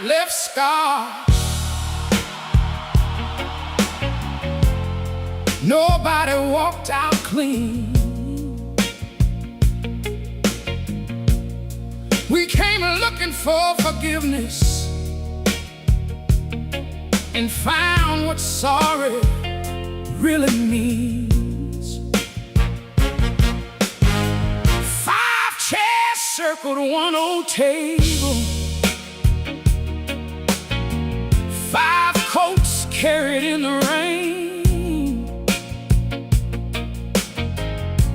Left scar. Nobody walked out clean. We came looking for forgiveness and found what sorry really means. 5 chairs circled one old table, 5 coats carried in the rain.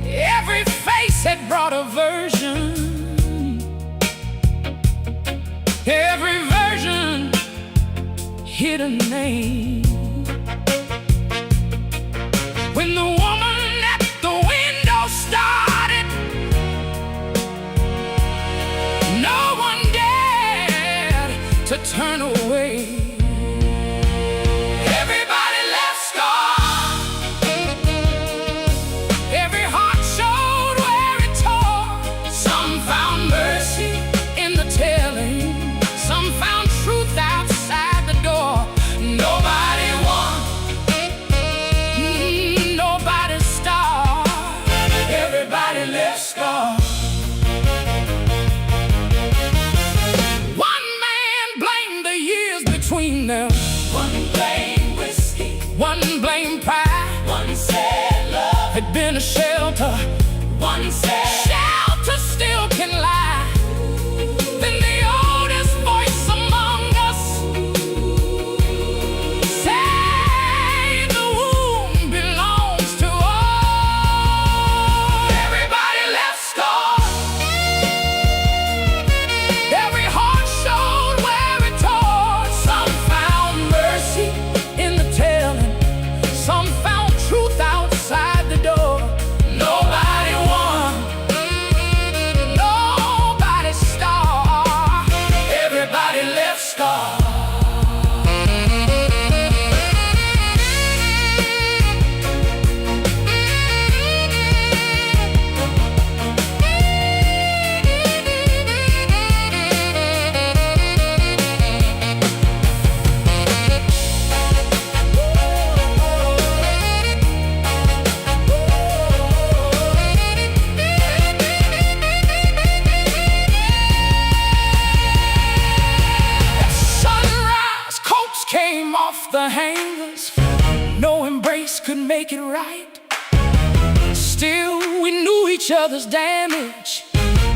Every face had brought a version. Every version hid a name. When the woman at the window started, no one dared to turn away. One blamed whiskey, one blamed pride, one said love had been a shelter, one said shelter still can lie. Then the oldest voice among us said the wound belongs to all. Everybody left scars. Every heart showed where it tore. Some found mercy in the telling, some found truth outside the door. Nobody won, nobody starved. Everybody left scarred. Came off the hangers, no embrace could make it right. Still we knew each other's damage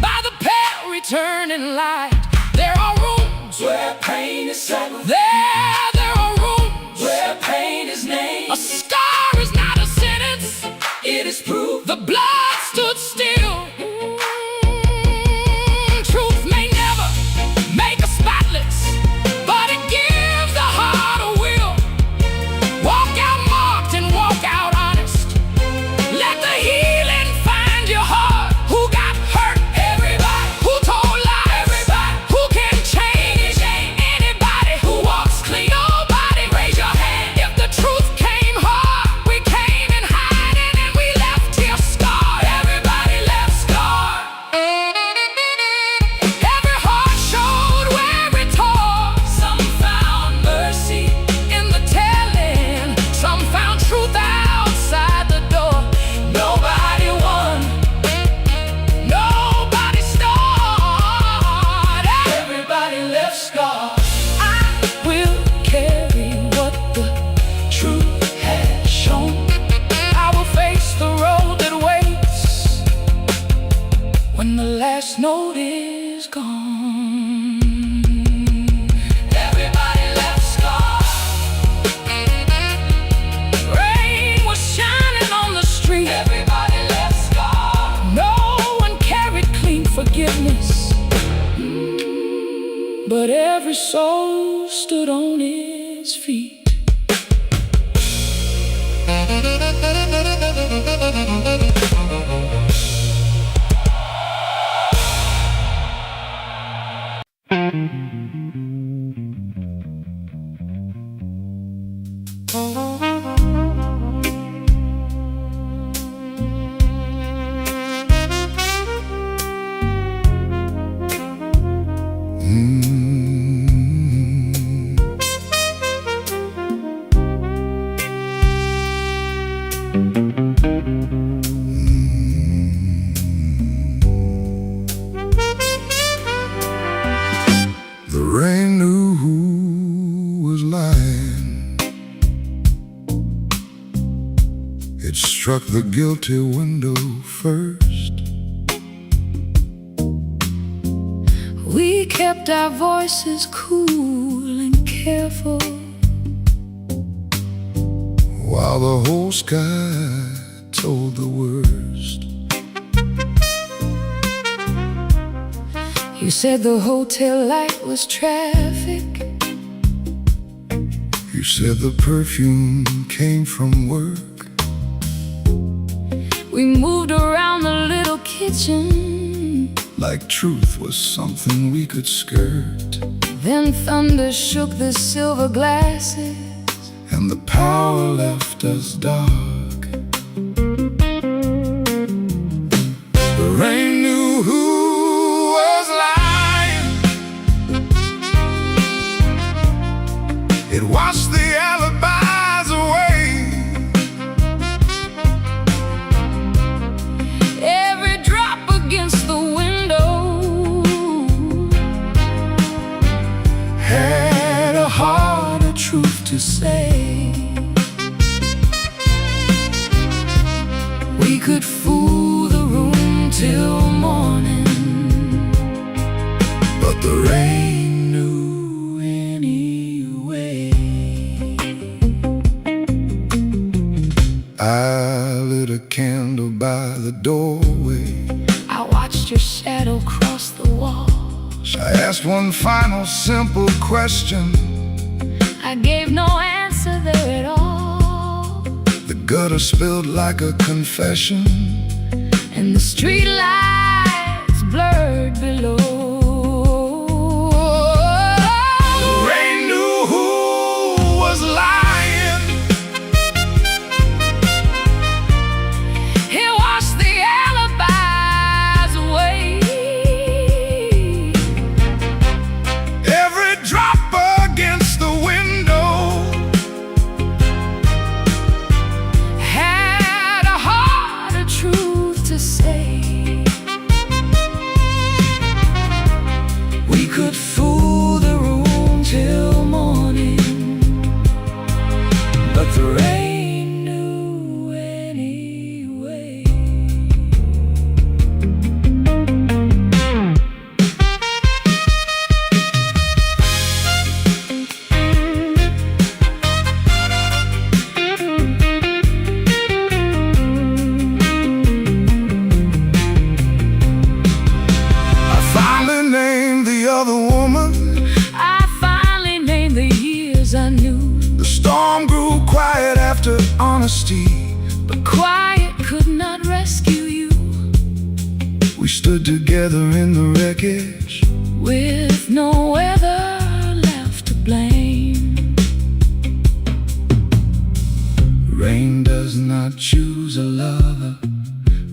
by the pale returning light. There are rooms where pain is settled. There are rooms where pain is named. A scar is not a sentence, it is proof. The blood stood still. Truth may never make us spotless, but it gives the heart a will. Walk out marked and walk out honest. Let the healing find your heart. Who got hurt? Everybody. Who told lies? Everybody. Who can change? Anybody. Who walks clean? Nobody. Raise your hand. If the truth came hard, we came in hiding and we left here scarred. Everybody left scarred. Every heart showed where it tore. Some found mercy in the telling, some found truth outside the door. Nobody won, nobody starred. Everybody left scarred. I will carry what the truth has shown. I will face the road that waits when the last note is gone. Everybody left scarred. Rain was shining on the street. Everybody left scarred. No one carried clean forgiveness. but every soul stood on its feet. The rain knew who was lying. It struck the guilty window first. We kept our voices cool and careful, while the whole sky told the worst. You said the hotel light was traffic. You said the perfume came from work. We moved around the little kitchen like truth was something we could skirt. Then thunder shook the silver glasses, and the power left us dark. The rain knew who was lying. It washed the alibis away. Every drop against the window had a heart of truth to say. We could fool the room till morning, but the rain knew anyway. I lit a candle by the doorway. I watched your shadow cross the wall. I asked one final simple question. I gave no answer there at all. The gutter spilled like a confession, and the street lights blurred below. The rain knew who was lying. It washed the alibis away. Every drop against the window Had a heart of truth to say. we could fool the room till morning, But the rain knew anyway. I finally named the other woman. I finally named the years I knew, The storm grew quiet after honesty. but quiet could not rescue you. We stood together in the wreckage, With no weather left to blame. rain does not choose a lover.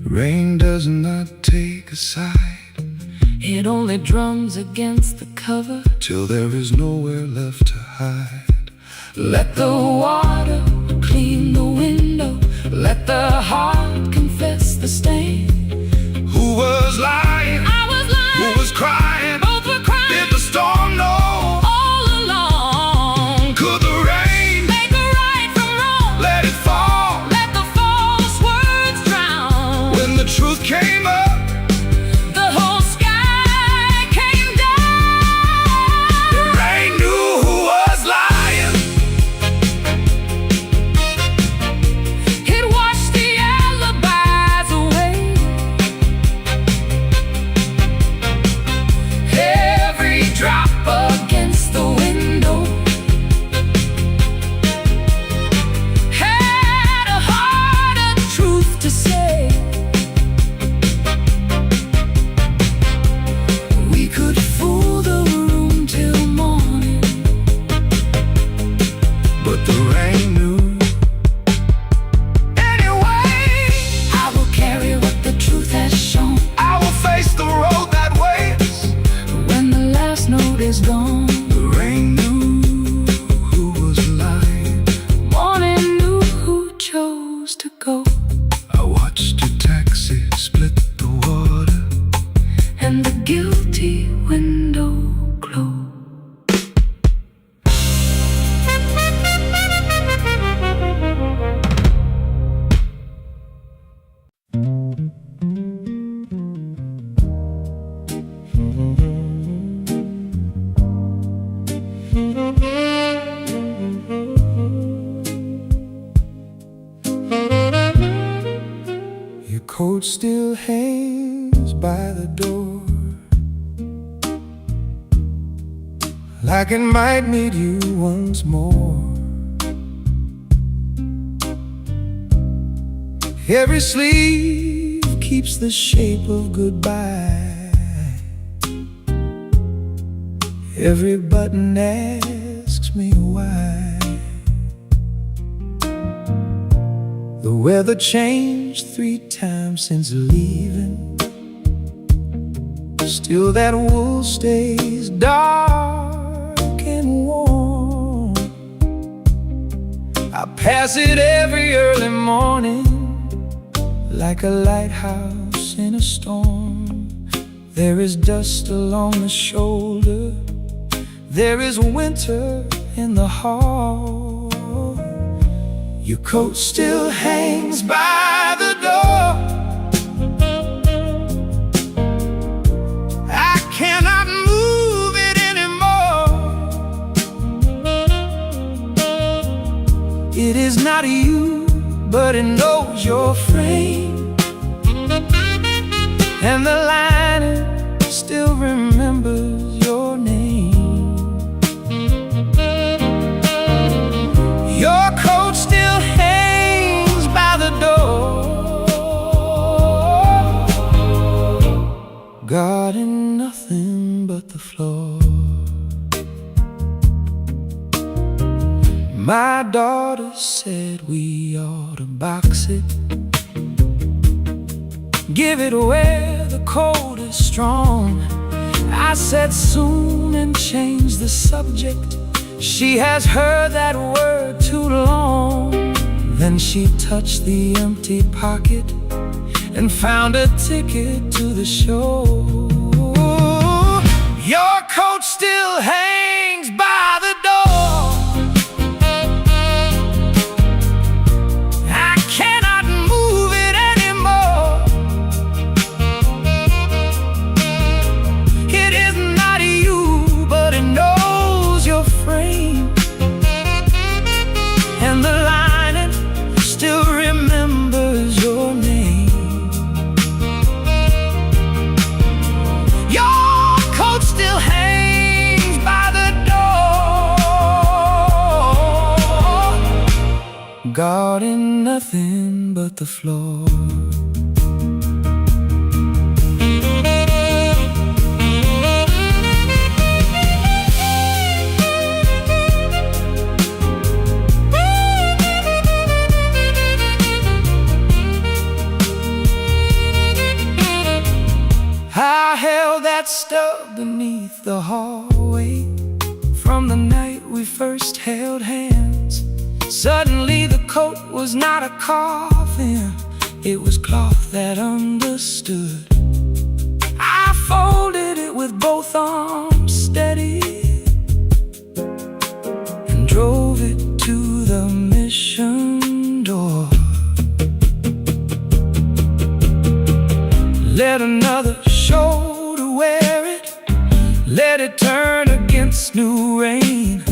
Rain does not take a side. It only drums against the cover. Till there is nowhere left to hide. Let the water clean the window. Let the heart confess the stain. Who was lying? I was lying. Who was crying? Both were crying. Did the storm know? All along. Could the rain Make a right from wrong. let it fall? Let the false words drown. When the truth came up, The whole sky came down. the rain knew who was lying. It washed the alibis away. and the guilty window closed. Your coat still hangs by the door, like it might meet you once more. Every sleeve keeps the shape of goodbye. Every button asks me why. The weather changed 3 times since leaving, still that wool stays dark and warm. I pass it every early morning, like a lighthouse in a storm. There is dust along the shoulder, there is winter in the hall. Your coat still hangs by the door. I cannot move it anymore. It is not you, but it knows your frame, and the lining still remembers your name. Your coat still hangs by the door, guarding nothing but the floor. My daughter said we ought to box it, give it where the cold is strong. I said soon and changed the subject. She has heard that word too long. Then she touched the empty pocket and found a ticket to the show. Your coat still hangs by the door. I cannot move it anymore. It is not you, but it knows your frame, and the lining still remembers your name. Your coat still hangs by the door, guarding nothing but the floor. I held that stub beneath the hallway from the night we first held hands. Suddenly the coat was not a coffin, it was cloth that understood. I folded it with both arms steady and drove it to the mission door. Let another shoulder wear it, let it turn against new rain.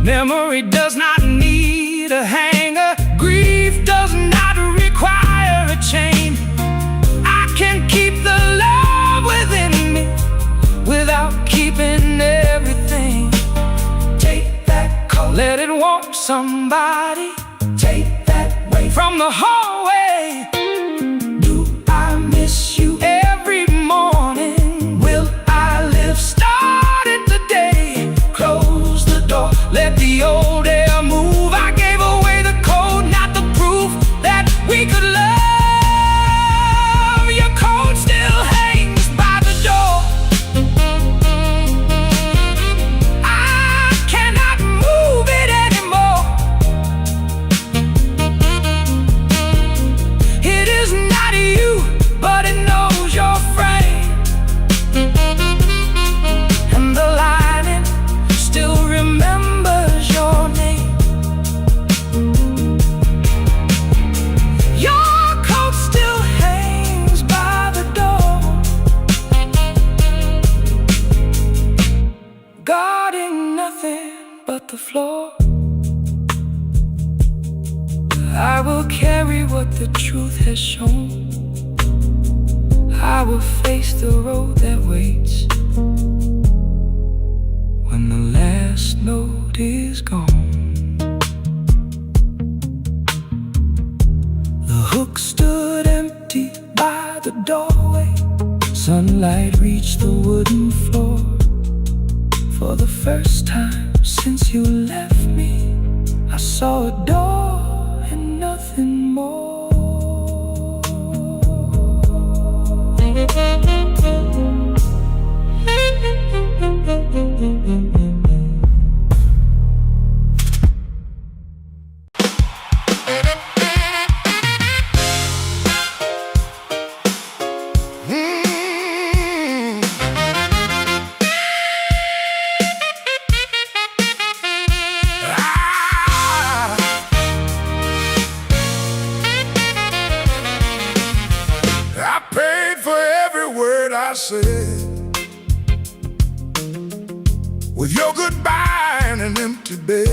Memory does not need a hanger, grief does not require a chain. I can keep the love within me without keeping everything. Take that coat, let it warm somebody. Take that weight from the hallway. Do I miss you every morning? Will I live? Started today. Close the door, let the old air move. I gave away the code, not the proof that we could love. Your coat still hangs by the door. I cannot move it anymore. the floor. I will carry what the truth has shown. I will face the road that waits when the last note is gone. The hook stood empty by the doorway. Sunlight reached the wooden floor. For the first time since you left me, I saw a door and nothing more. I said, with your goodbye and an empty bed.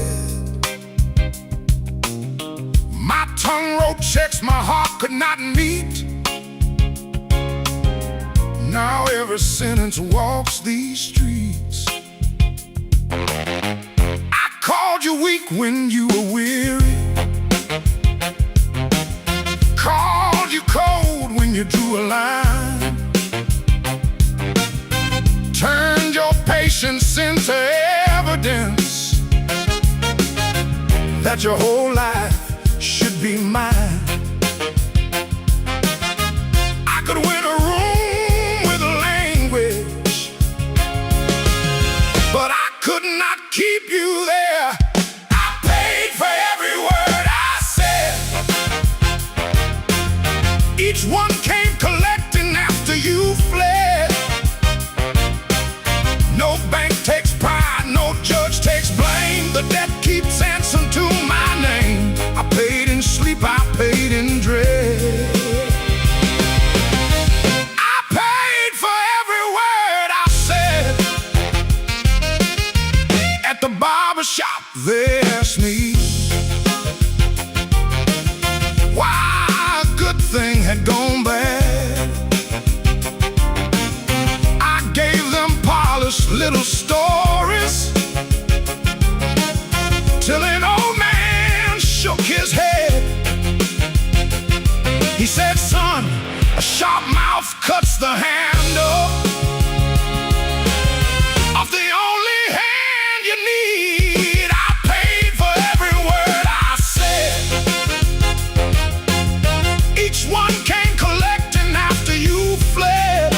My tongue wrote checks my heart could not meet. Now every sentence walks these streets. I called you weak when you were weary, called you cold when you drew a line, turned your patience into evidence that your whole life should be mine. I could win a room with language, but I could not keep you there. I paid for every word I said. Each one came collecting after you fled. No bank takes pride, no judge takes blame. The debt keeps answering to my name. I paid in sleep, I paid in dread. I paid for every word I said. At the barber shop, they asked me why a good thing had gone bad. Little stories till an old man shook his head. He said, son, a sharp mouth cuts the handle of the only hand you need. I paid for every word I said. Each one came collecting after you fled.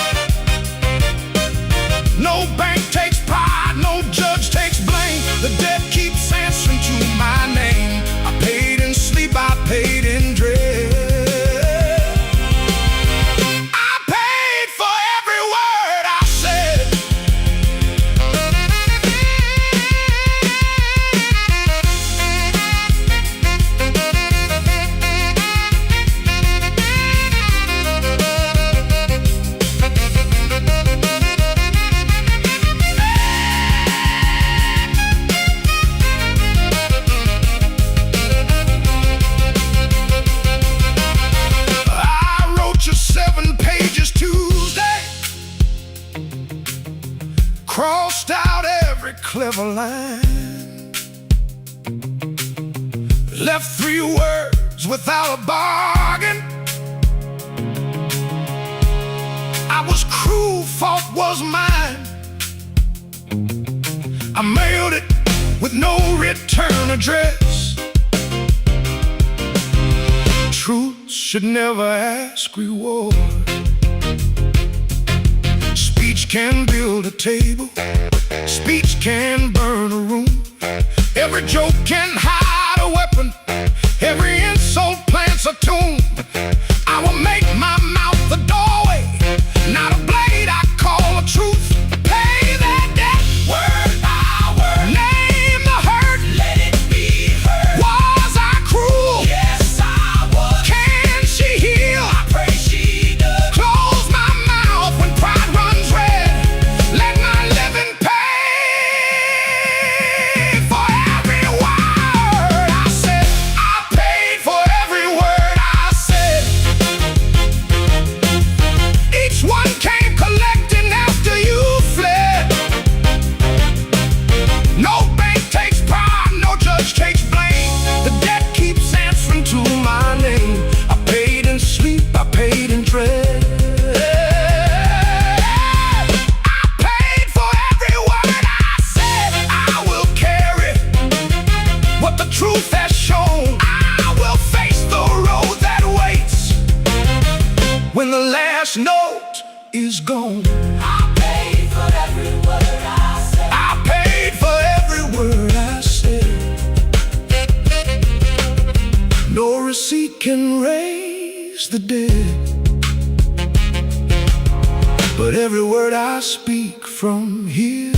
No bank takes pride, no judge takes blame. The debt keeps answering to my name. I paid in sleep, I paid in dread. I paid for every word I said. Crossed out every clever line, left 3 words without a bargain. I was cruel, fault was mine. I mailed it with no return address. Truth should never ask reward. Speech can build a table, speech can burn a room. Every joke can hide a weapon, every insult plants a tomb. I will make my mouth a doorway, not a blade I call a truth. Pay that debt, word by word. Name the hurt, let it be heard. Was I cruel? Yes, I was. Can she heal? I pray she does. Close my mouth when pride runs red. Let my living pay for can raise the dead, but every word I speak from here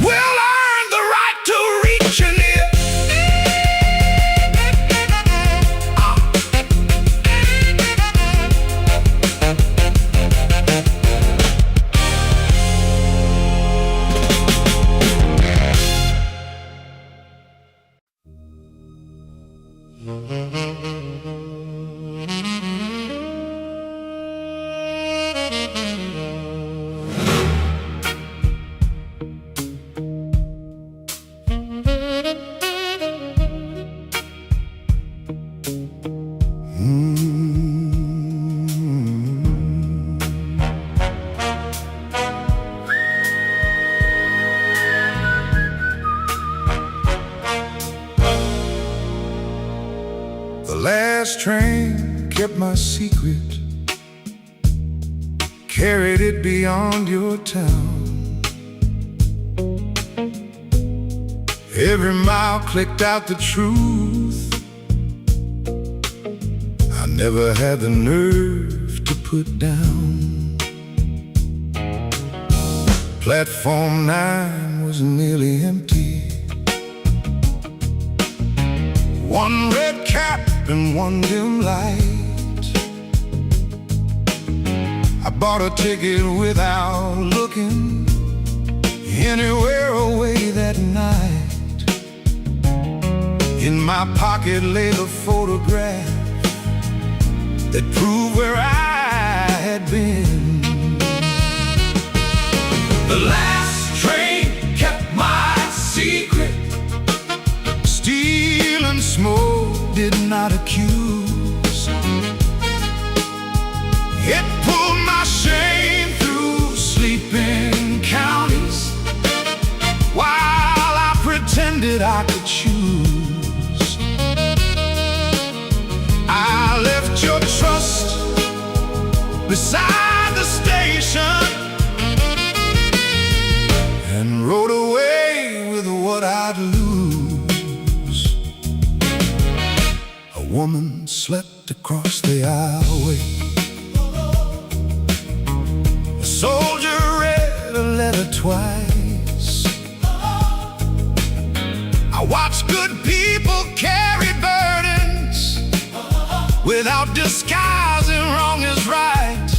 will earn the right to reach an ear. The last train kept my secret, carried it beyond your town. Every mile clicked out the truth I never had the nerve to put down. Platform 9 was nearly empty. One red cap and one dim light. I bought a ticket without looking anywhere away that night. In my pocket lay the photograph that proved where I had been. The last train kept my secret. Steel and smoke did not accuse. It pulled my shame through sleeping counties while I pretended I could choose. I left your trust beside the station and rode away with what I'd lose. A woman slept across the aisleway. A soldier read a letter twice. I watched good people carry burdens without disguising wrong as right.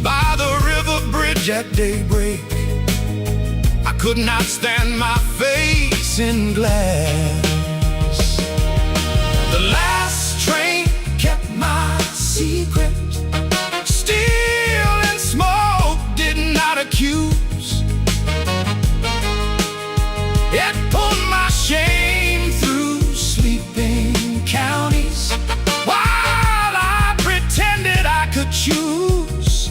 By the river bridge at daybreak, I could not stand my face in glass. The last train kept my secret. Steel and smoke did not accuse. It pulled my shame through sleeping counties while I pretended I could choose.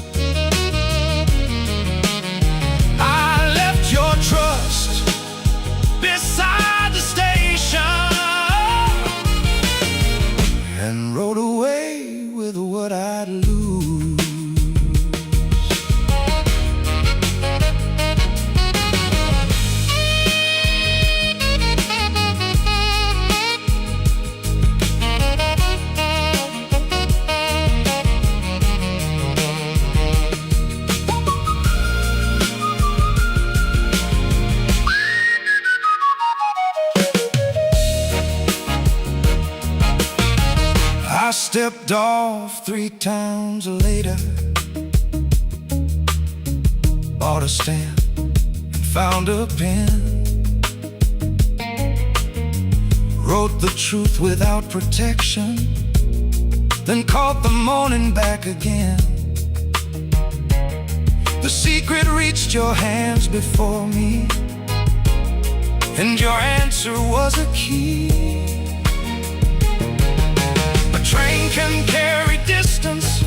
I left your trust beside the station and rode away with what I'd lose. I stepped off 3 towns later, bought a stamp and found a pen. Wrote the truth without protection, then caught the morning back again. The secret reached your hands before me, and your answer was a key. A train can carry distance,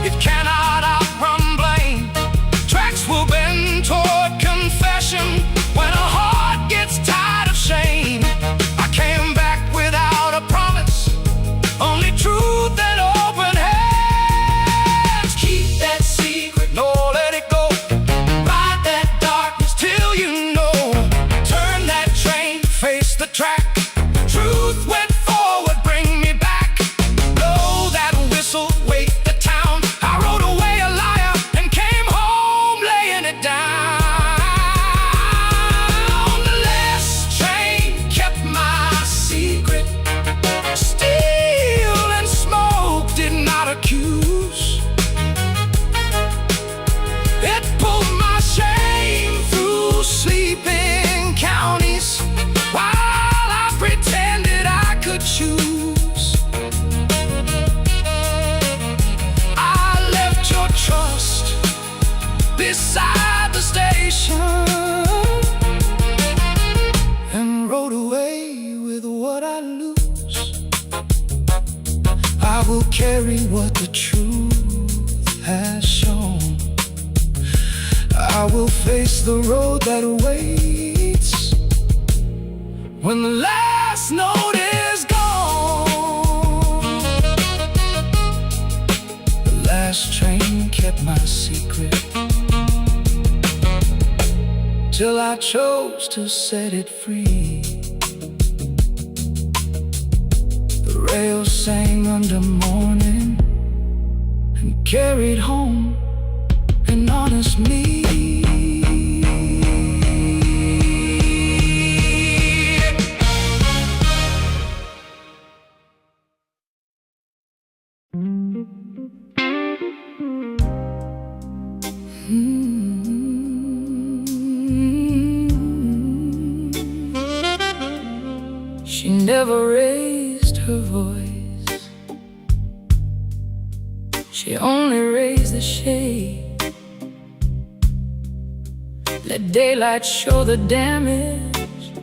it cannot outrun blame. Tracks will bend toward confession when a heart gets tired of shame. I came back without a promise, only truth and open hands. Keep that secret, no, let it go. Ride that darkness till you know. Turn that train, face the track. Truth went choose. I left your trust beside the station and rode away with what I lose. I will carry what the truth has shown. I will face the road that awaits when the last note is gone. The last train kept my secret till I chose to set it free. The rails sang under morning and carried home an honest me. She never raised her voice. She only raised the shade. Let daylight show the damage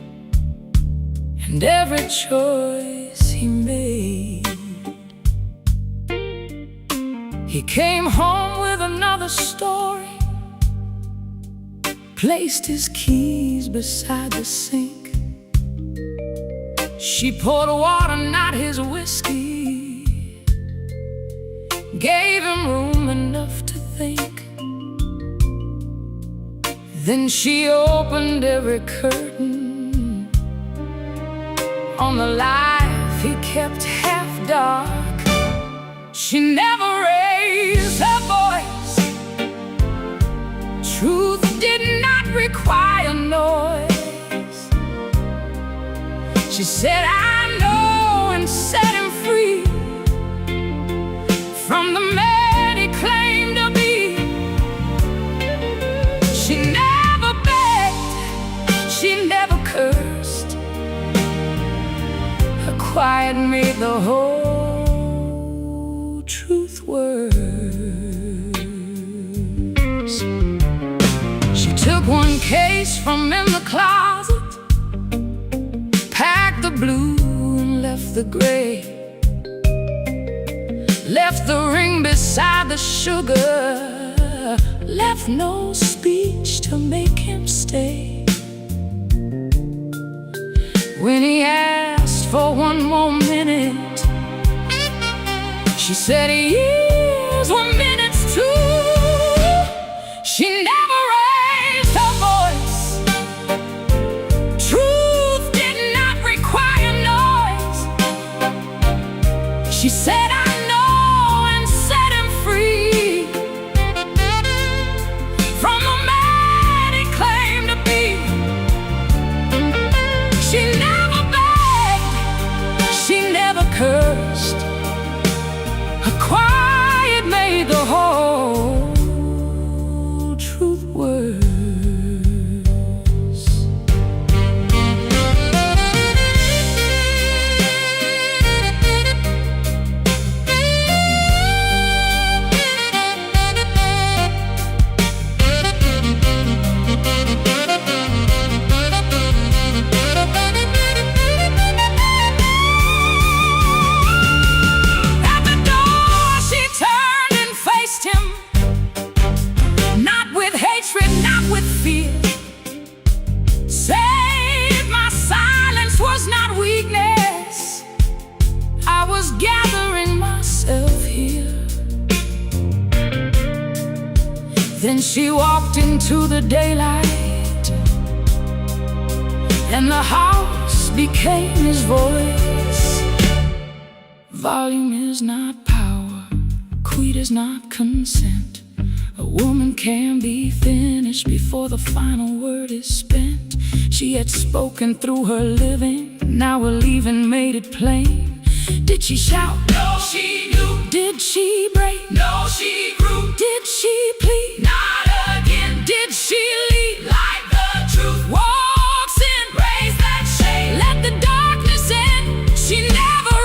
and every choice he made. He came home with another story, placed his keys beside the sink. She poured water, not his whiskey, gave him room enough to think. Then she opened every curtain on the life he kept half dark. She never raised her voice. Truth did not require noise. She said, I know, and set him free from the man he claimed to be. She never begged, she never cursed. Her quiet made the whole truth worse. She took one case from in the closet, packed the blue and left the gray, left the ring beside the sugar, left no speech to make him stay. When he asked for one more minute, she said years were minutes too. She never raised her voice. Truth did not require noise. She said, I know, and set him free from the man he claimed to be. She never begged, she never cursed. Her quiet made the whole truth worse. At the door she turned and faced him, not with hatred, not with fear. Said my silence was not weakness, I was gathering myself here. Then she walked into the daylight, and the house became his voice. Volume is not power, Queen is not consent. A woman can be finished before the final word is spent. She had spoken through her living, now her leaving made it plain. Did she shout? No, she knew. Did she break? No, she grew. Did she plead? Not again. Did she lead? Like the truth walks in, raise that shade, let the darkness in. She never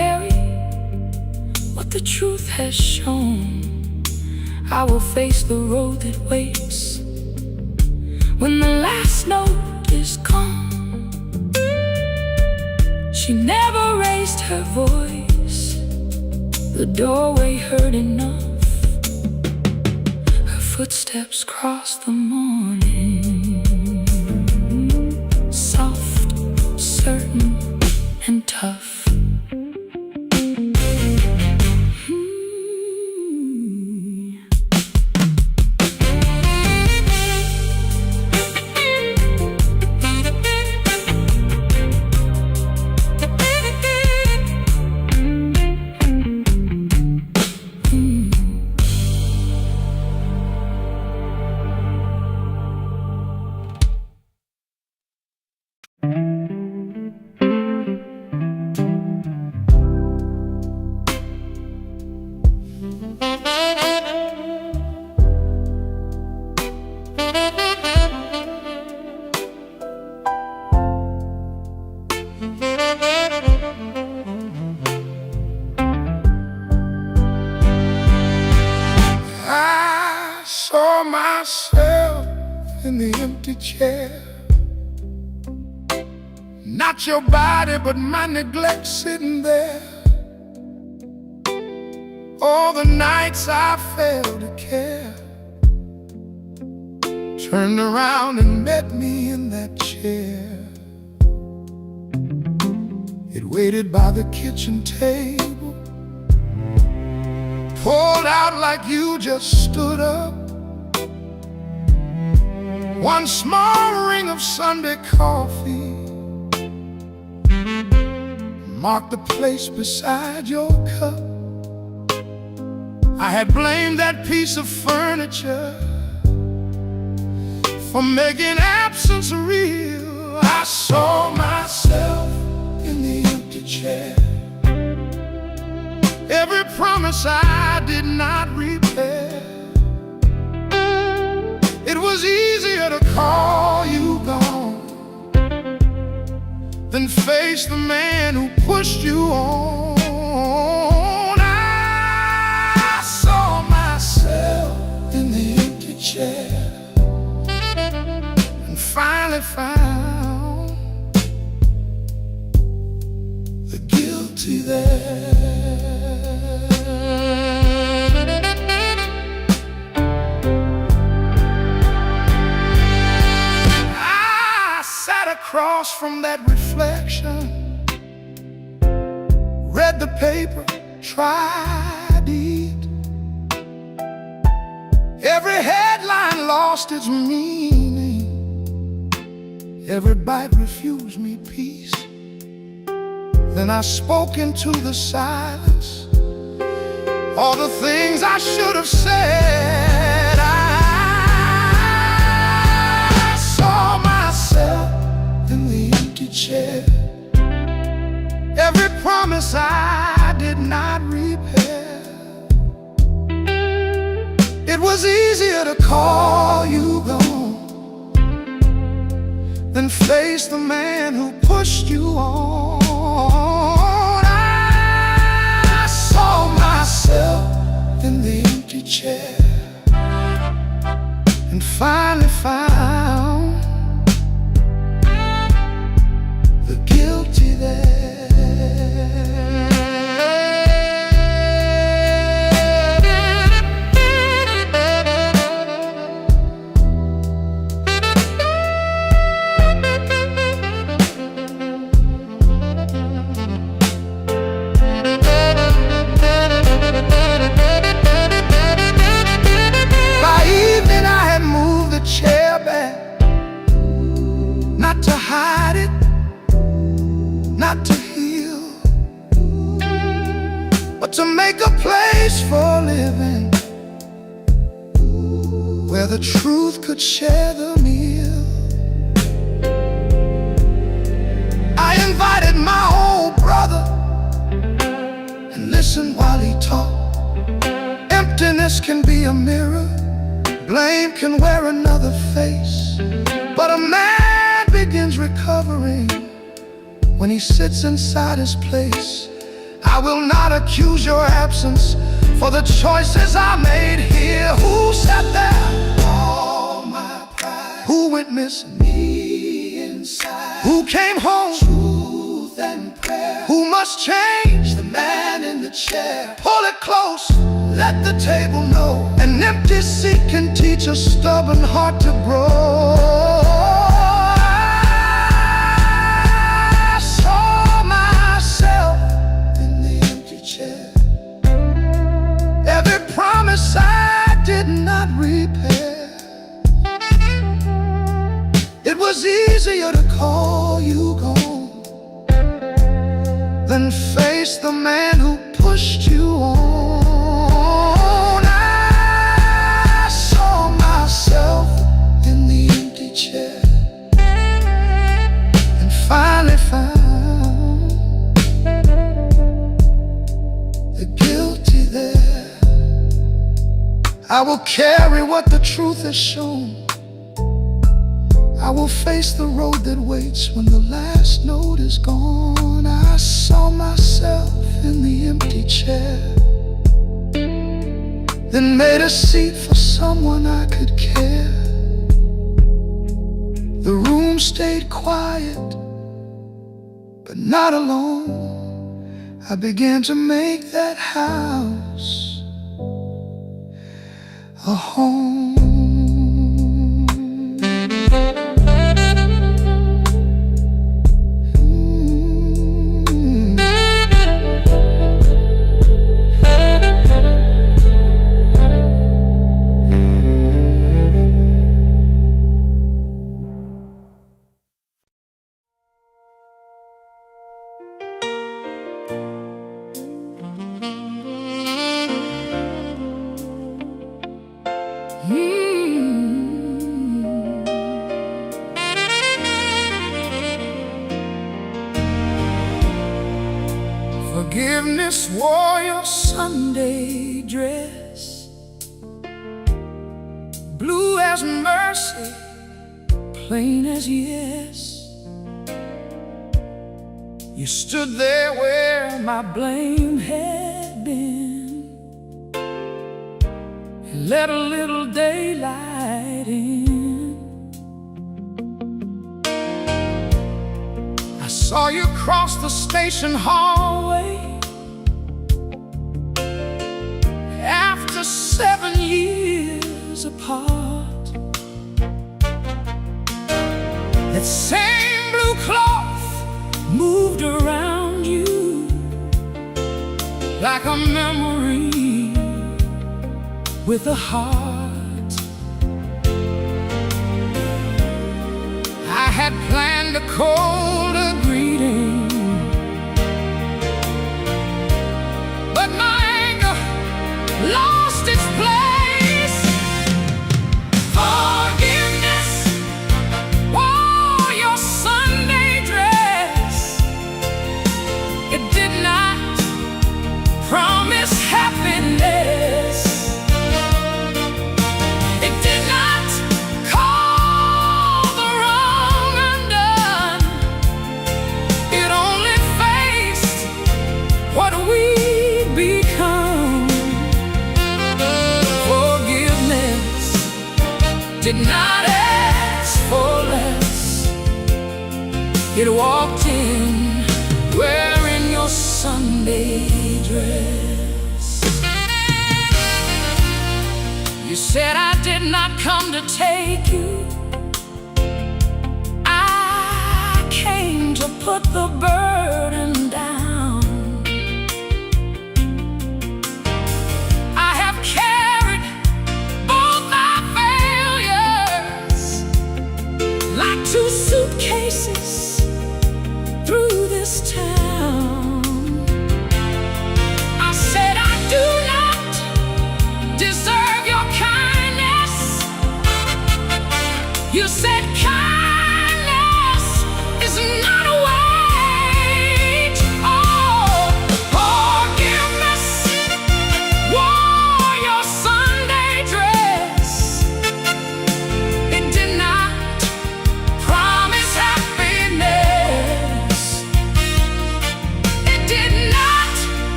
carry what the truth has shown. I will face the road that waits when the last note is gone. She never raised her voice, the doorway heard enough. Her footsteps crossed the morning, soft, certain, and tough. Myself in the empty chair, not your body but my neglect sitting there. All the nights I failed to care, turned around and met me in that chair. It waited by the kitchen table, pulled out like you just stood up. One small ring of Sunday coffee marked the place beside your cup. I had blamed that piece of furniture for making absence real. I saw myself in the empty chair, every promise I did not repair. It was easier to call you gone than face the man who pushed you on. I saw myself in the empty chair and finally found the guilty there. Across from that reflection, read the paper, tried it. Every headline lost its meaning, every bite refused me peace. Then I spoke into the silence, all the things I should have said. I saw myself in the empty chair, every promise I did not repair. It was easier to call you gone than face the man who pushed you on. I saw myself in the empty chair and finally found the guilty there. By evening I had moved the chair back, not to hide it, not to heal, but to make a place for living, where the truth could share the meal. I invited my old brother and listened while he talked. Emptiness can be a mirror, blame can wear another face, but a man begins recovering when he sits inside his place. I will not accuse your absence for the choices I made here. Who sat there? All my pride. Who went missing? Me inside. Who came home? Truth and prayer. Who must change? The man in the chair. Pull it close, let the table know. An empty seat can teach a stubborn heart to grow. I saw myself in the empty chair. Every promise I did not repair. It was easier to call you gone than face the man who pushed you on. I saw myself in the empty chair and finally found the guilty there. I will carry what the truth has shown. I will face the road that waits when the last note is gone. I saw myself in the empty chair, then made a seat for someone I could care. The room stayed quiet, but not alone. I began to make that house a home. Forgiveness wore your Sunday dress, blue as mercy, plain as yes. You stood there where my blame had been and let a little daylight in. I saw you cross the station hallway after 7 years apart. That same blue cloth moved around you like a memory with a heart. I had planned a colder greeting, but my anger lost its place. Forgiveness wore your Sunday dress. It did not promise happiness. It did not call the wrong undone. It only faced what we'd become. Forgiveness did not ask for less. It walked in wearing your Sunday dress. You said I did not come to take you. I came to put the burden down. I have carried both our failures like 2 suitcases through this town. I said I do not deserve your kindness. You said kindness is not a way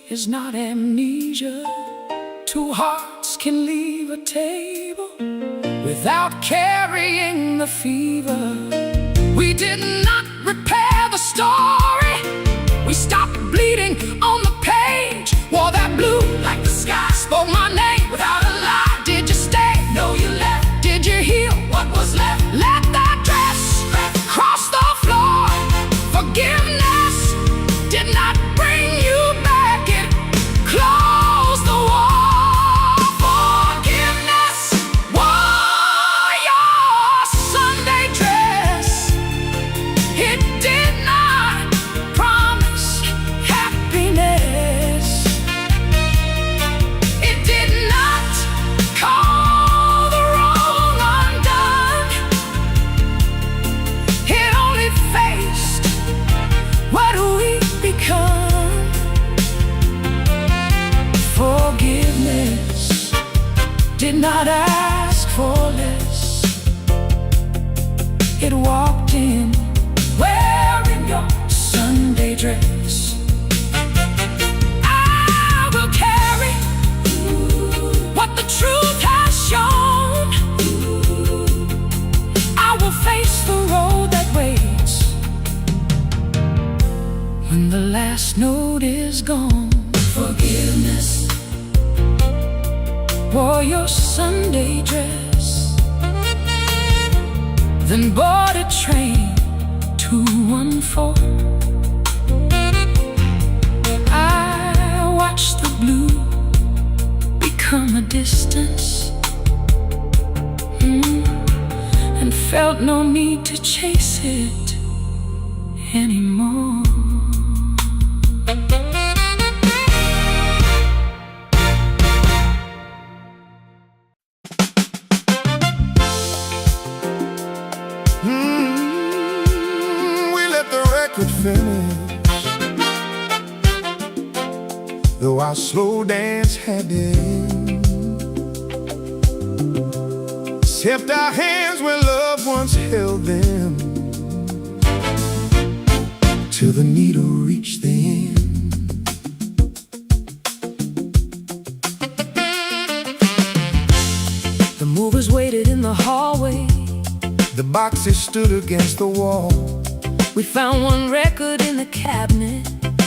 is not amnesia. Two hearts can leave a table without carrying the fever. We did not repair the story. We stopped bleeding on the page. Wore that blue like the sky. Spoke my name without a lie. Did you stay? No, you left. Did you heal what was left? Let that dress cross the floor. Forgiveness did not bring you back. It closed the war. Forgiveness wore your Sunday dress. It did not promise happiness. It did not call the wrong undone. It only faced what we become. Forgiveness did not ask for less. It walked in wearing your Sunday dress. I will carry what the truth has shown. I will face the road that waits when the last note is gone. Forgiveness wore your Sunday dress, then board a train 214. I watched the blue become a distance, and felt no need to chase it anymore. We let the record finish, though our slow dance had to end. Except our hands where love once held them, till the needle reached the end. The movers waited in the hallway. The boxes stood against the wall. We found one record in the cabinet,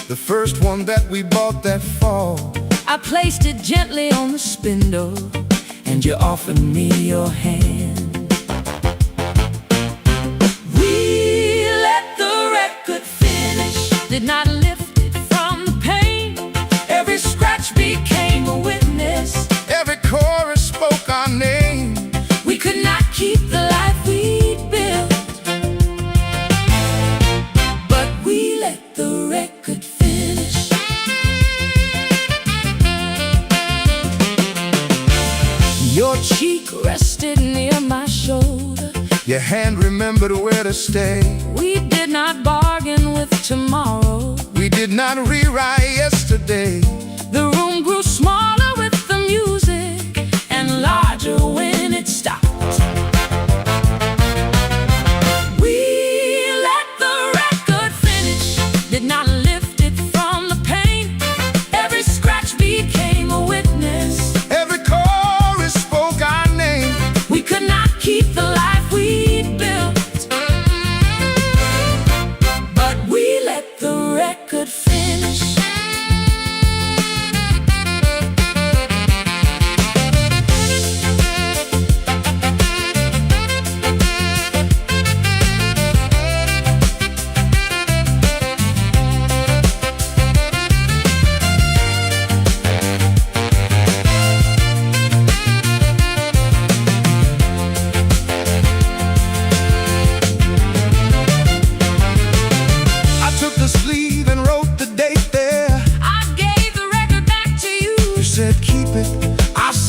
the first one that we bought that fall. I placed it gently on the spindle, and you offered me your hand. We let the record finish, did not lift it from the pain. Every scratch became a witness. Every chorus spoke our name. We could not keep the life we'd built, but we let the record finish. Your cheek rested near my shoulder. Your hand remembered where to stay. We did not bargain with tomorrow. We did not rewrite yesterday. The room grew smaller with the music, and larger when it stopped. We let the record finish, did not lift it from the pain. Every scratch became a witness. Every chorus spoke our name. We could not keep the life we'd built, but we let the record finish.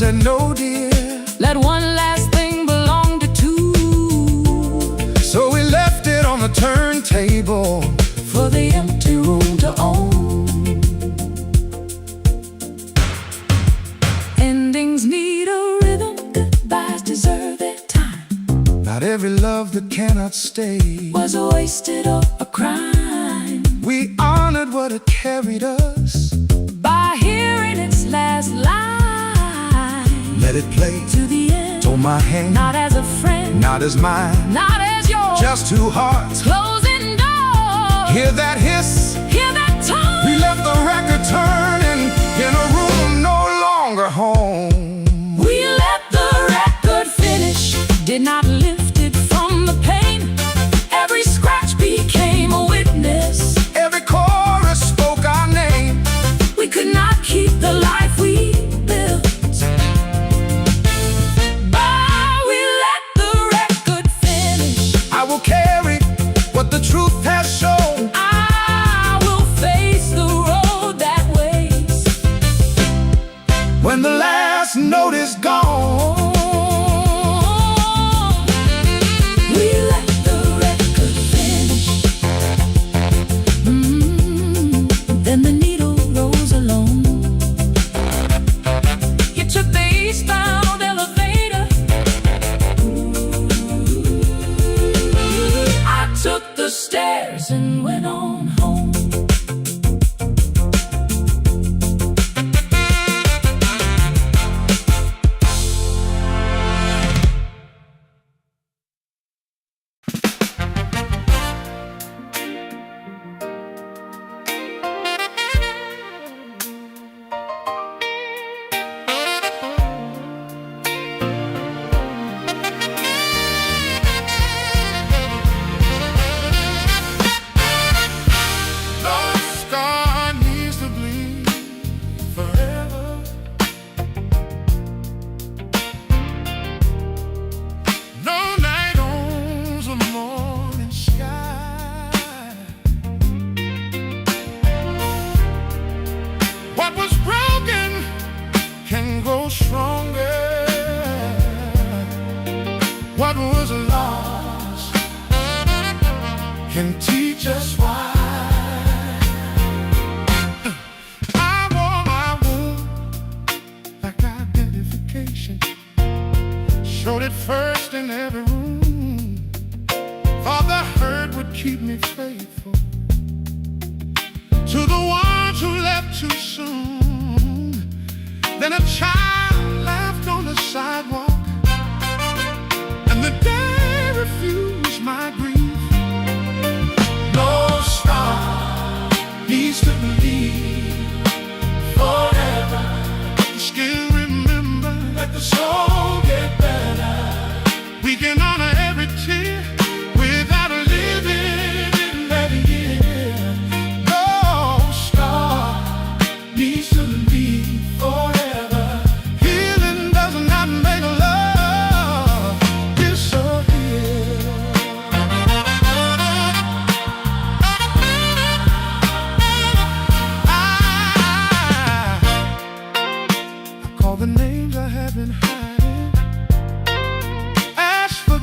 said no, dear. Let one last thing belong to two. So we left it on the turntable for the empty room to own. Endings need a rhythm, goodbyes deserve their time. Not every love that cannot stay was wasted or a crime. We honored what had carried us by last line. Let it play To the end. Hold my hand, Not as a friend, not as mine, not as yours. just two hearts. Closing doors. Hear that hiss? Hear that tone. We left the record turning in a room no longer home. We let the record finish. Did not lift it from the pain. Every scratch became a witness. Every chorus spoke our name. We could not keep the life we built. But we let the record finish. I will carry what the truth has shown. I will face the road that waits. When the last note is gone, we let the record finish. Then the needle rose alone. You took the eastbound elevator. I took the stairs and went on home. no scar needs to bleed forever. No night owns a morning sky. What was broken can grow stronger. What was lost can teach us why. I wore my wound like identification. Showed it first in every room. Thought the hurt would keep me faithful to the ones who left too soon. Then a child laughed on the sidewalk, and the day refused my grief. No star needs to believe forever. Still remember, let the soul get better. We can honor every tear without living in that year. No star needs to believe forever. Healing does not make love disappear. I call the names I have been hiding. Ask for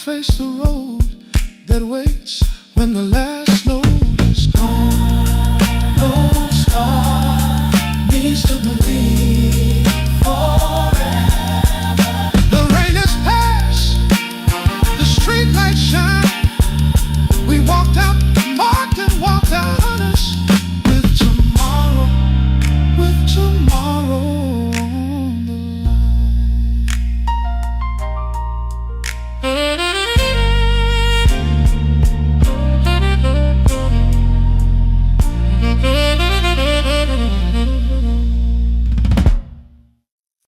face the road that waits when the last